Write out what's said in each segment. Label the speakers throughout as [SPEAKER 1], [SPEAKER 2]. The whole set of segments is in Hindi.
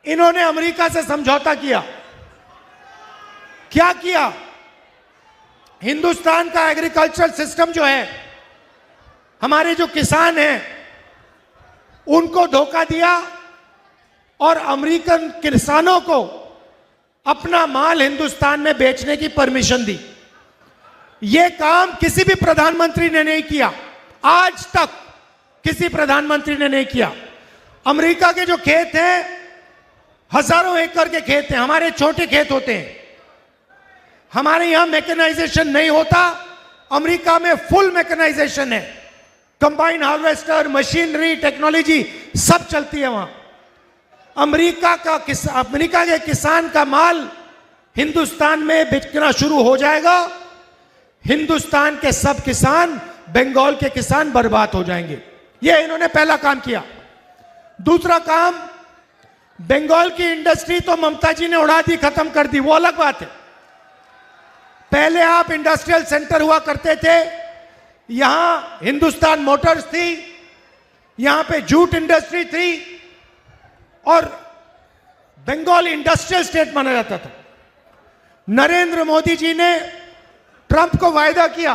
[SPEAKER 1] इन्होंने अमेरिका से समझौता किया। क्या किया? हिंदुस्तान का एग्रीकल्चरल सिस्टम जो है, हमारे जो किसान हैं उनको धोखा दिया और अमेरिकन किसानों को अपना माल हिंदुस्तान में बेचने की परमिशन दी। यह काम किसी भी प्रधानमंत्री ने नहीं किया, आज तक किसी प्रधानमंत्री ने नहीं किया। अमेरिका के जो खेत हैं हजारों एकड़ के खेत हैं, हमारे छोटे खेत होते हैं। हमारे यहां मैकेनाइजेशन नहीं होता, अमेरिका में फुल मैकेनाइजेशन है, कंबाइन हार्वेस्टर, मशीनरी, टेक्नोलॉजी सब चलती है वहां। अमेरिका के किसान का माल हिंदुस्तान में बिकना शुरू हो जाएगा, हिंदुस्तान के सब किसान, बंगाल के किसान बर्बाद हो जाएंगे। यह इन्होंने पहला काम किया। दूसरा काम, बंगाल की इंडस्ट्री तो ममता जी ने उड़ा दी, खत्म कर दी, वो अलग बात है। पहले आप इंडस्ट्रियल सेंटर हुआ करते थे, यहां हिंदुस्तान मोटर्स थी, यहां पे जूट इंडस्ट्री थी और बंगाल इंडस्ट्रियल स्टेट माना जाता था। नरेंद्र मोदी जी ने ट्रंप को वायदा किया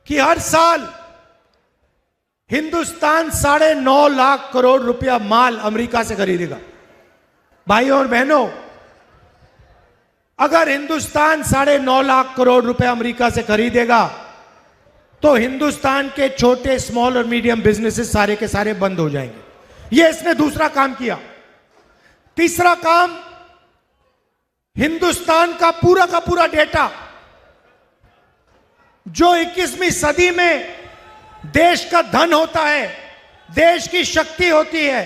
[SPEAKER 1] कि हर साल हिंदुस्तान 9.5 लाख करोड़ रुपया माल अमेरिका से खरीदेगा। भाइयों और बहनों, अगर हिंदुस्तान 9.5 लाख करोड़ रुपया अमेरिका से खरीदेगा तो हिंदुस्तान के छोटे स्मॉल और मीडियम बिजनेसेस सारे के सारे बंद हो जाएंगे। यह इसने दूसरा काम किया। तीसरा काम, हिंदुस्तान का पूरा डेटा जो 21वीं सदी में देश का धन होता है, देश की शक्ति होती है,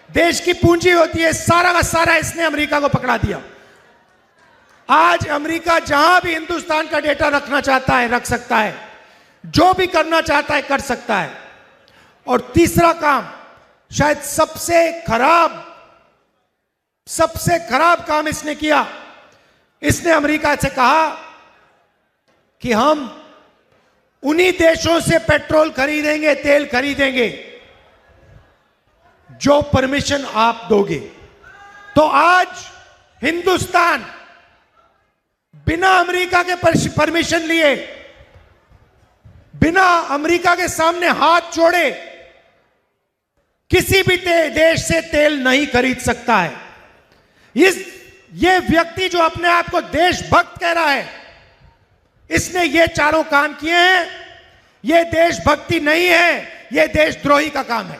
[SPEAKER 1] देश की पूंजी होती है, सारा का सारा इसने अमेरिका को पकड़ा दिया। आज अमेरिका जहां भी हिंदुस्तान का डेटा रखना चाहता है रख सकता है, जो भी करना चाहता है कर सकता है। और तीसरा काम, शायद सबसे खराब काम इसने किया। इसने अमेरिका से कहा कि हम उन्हीं देशों से पेट्रोल खरीदेंगे, तेल खरीदेंगे जो परमिशन आप दोगे। तो आज हिंदुस्तान बिना अमेरिका के परमिशन लिए, बिना अमेरिका के सामने हाथ जोड़े किसी भी देश से तेल नहीं खरीद सकता है। ये व्यक्ति जो अपने आप को देशभक्त कह रहा है, इसने ये चारों काम किए हैं। ये देशभक्ति नहीं है, ये देशद्रोही का काम है।